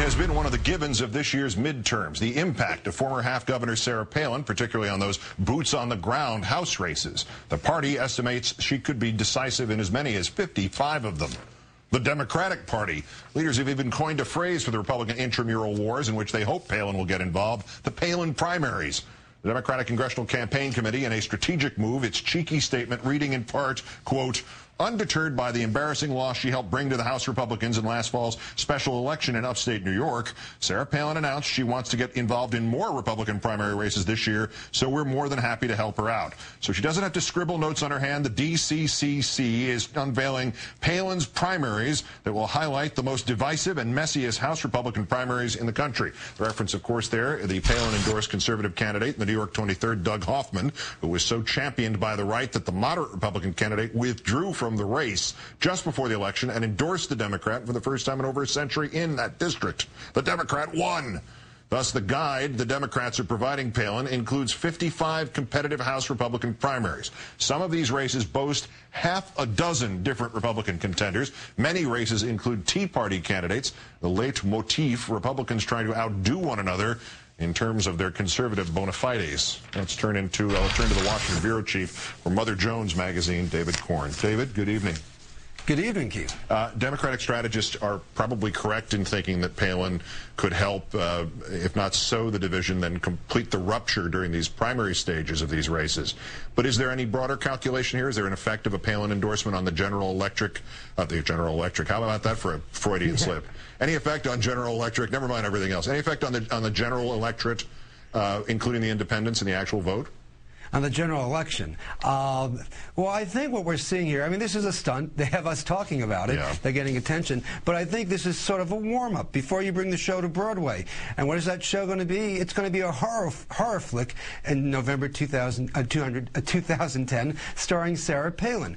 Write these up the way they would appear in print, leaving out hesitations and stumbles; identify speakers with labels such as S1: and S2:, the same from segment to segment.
S1: has been one of the givens of this year's midterms, the impact of former half-governor Sarah Palin, particularly on those boots-on-the-ground House races. The party estimates she could be decisive in as many as 55 of them. The Democratic Party. Leaders have even coined a phrase for the Republican intramural wars in which they hope Palin will get involved, the Palin primaries. The Democratic Congressional Campaign Committee, in a strategic move, its cheeky statement reading in part, quote, undeterred by the embarrassing loss she helped bring to the House Republicans in last fall's special election in upstate New York, Sarah Palin announced she wants to get involved in more Republican primary races this year, so we're more than happy to help her out. So she doesn't have to scribble notes on her hand. The DCCC is unveiling Palin's primaries that will highlight the most divisive and messiest House Republican primaries in the country. The reference, of course, there, the Palin-endorsed conservative candidate, the New York 23rd, Doug Hoffman, who was so championed by the right that the moderate Republican candidate withdrew from the race just before the election and endorsed the Democrat for the first time in over a century in that district. The Democrat won. Thus, the guide the Democrats are providing Palin includes 55 competitive House Republican primaries. Some of these races boast half a dozen different Republican contenders. Many races include Tea Party candidates, the leitmotif, Republicans trying to outdo one another in terms of their conservative bona fides. I'll turn to the Washington bureau chief for Mother Jones magazine, David Korn. David, good evening.
S2: Good evening, Keith.
S1: Democratic strategists are probably correct in thinking that Palin could help, if not sow the division, then complete the rupture during these primary stages of these races. But is there any broader calculation here? Is there an effect of a Palin endorsement on the General Electric? How about that for a Freudian slip? Any effect on General Electric? Never mind everything else. Any effect on the general electorate, including the independents in the actual vote?
S2: On the general election. Well, I think what we're seeing here, I mean, this is a stunt. They have us talking about it. Yeah. They're getting attention. But I think this is sort of a warm-up before you bring the show to Broadway. And what is that show going to be? It's going to be a horror flick in November 2010, starring Sarah Palin.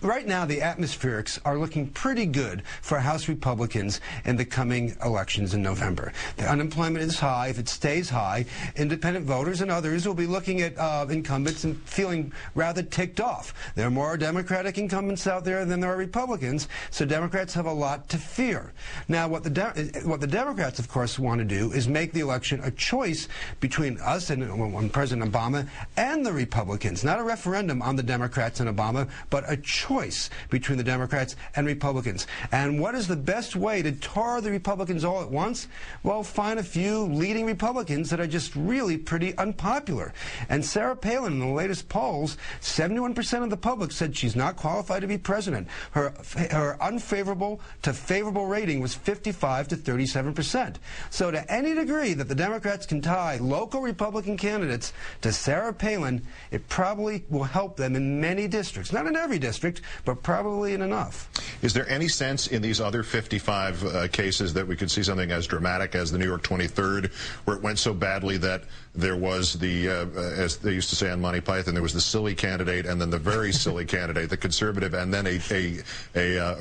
S2: Right now, the atmospherics are looking pretty good for House Republicans in the coming elections in November. The unemployment is high. If it stays high, independent voters and others will be looking at incumbents and feeling rather ticked off. There are more Democratic incumbents out there than there are Republicans, so Democrats have a lot to fear. Now, what the Democrats, of course, want to do is make the election a choice between us and President Obama and the Republicans. Not a referendum on the Democrats and Obama, but a choice between the Democrats and Republicans. And what is the best way to tar the Republicans all at once? Well, find a few leading Republicans that are just really pretty unpopular. And Sarah Palin, in the latest polls, 71% of the public said she's not qualified to be president. Her unfavorable to favorable rating was 55 to 37%. So to any degree that the Democrats can tie local Republican candidates to Sarah Palin, it probably will help them in many districts. Not in every district, but probably in enough.
S1: Is there any sense in these other 55 cases that we could see something as dramatic as the New York 23rd, where it went so badly that there was the, as they used to say on Monty Python, there was the silly candidate and then the very silly candidate, the conservative, and then a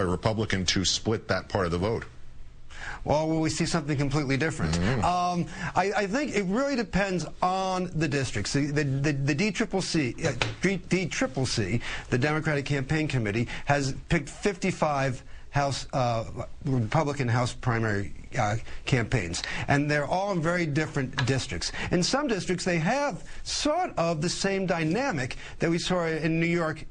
S1: Republican to split that part of the vote?
S2: Well, will we see something completely different? Mm-hmm. I think it really depends on the districts. The DCCC, the Democratic Campaign Committee, has picked 55 Republican House primary campaigns, and they're all in very different districts. In some districts, they have sort of the same dynamic that we saw in New York,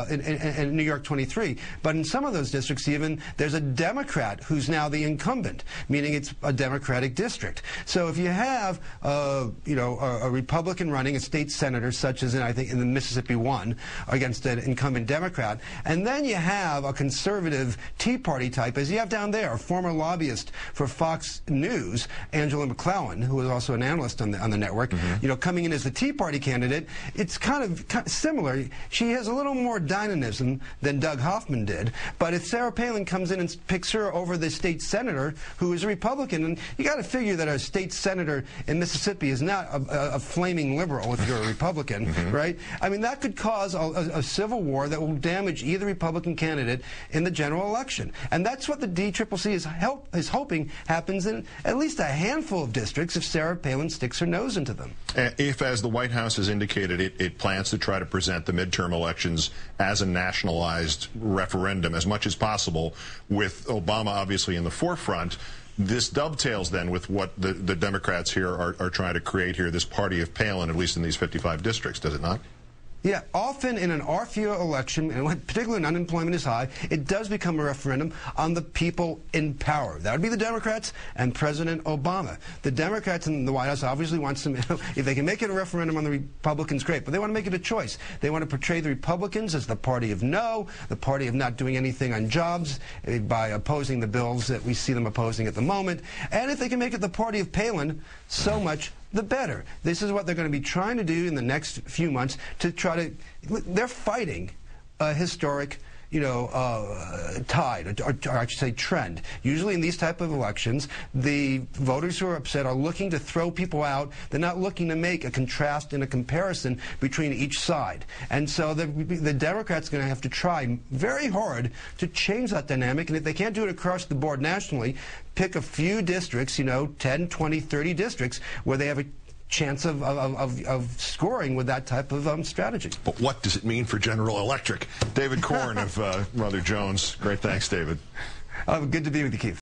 S2: in New York 23. But in some of those districts, even there's a Democrat who's now the incumbent, meaning it's a Democratic district. So if you have, a Republican running a state senator, such as I think in the Mississippi 1, against an incumbent Democrat, and then you have a conservative Tea Party type, as you have down there, a former lobbyist for Fox News, Angela McClellan, who was also an analyst on the network, coming in as the Tea Party candidate. It's kind of similar. She has a little more dynamism than Doug Hoffman did. But if Sarah Palin comes in and picks her over the state senator, who is a Republican, and you got to figure that a state senator in Mississippi is not a flaming liberal if you're a Republican, right? I mean, that could cause a civil war that will damage either Republican candidate in the general election. And that's what the DCCC is hoping happens in at least a handful of districts if Sarah Palin sticks her nose into them.
S1: If, as the White House has indicated, it plans to try to present the midterm elections as a nationalized referendum as much as possible, with Obama obviously in the forefront, This dovetails then with what the Democrats here are trying to create here, this party of Palin, at least in these 55 districts, does it not?
S2: Yeah, often in an off-year election, and particularly when unemployment is high, it does become a referendum on the people in power. That would be the Democrats and President Obama. The Democrats in the White House obviously want some, if they can make it a referendum on the Republicans, great, but they want to make it a choice. They want to portray the Republicans as the party of no, the party of not doing anything on jobs by opposing the bills that we see them opposing at the moment. And if they can make it the party of Palin, so much the better. This is what they're going to be trying to do in the next few months to try to, they're fighting a historic, tide, or I should say trend. Usually in these type of elections, the voters who are upset are looking to throw people out. They're not looking to make a contrast and a comparison between each side. And so the Democrats are going to have to try very hard to change that dynamic. And if they can't do it across the board nationally, pick a few districts, 10, 20, 30 districts where they have a chance of scoring with that type of strategy.
S1: But what does it mean for General Electric? David Korn of Mother Jones. Great, thanks, David.
S2: Good to be with you, Keith.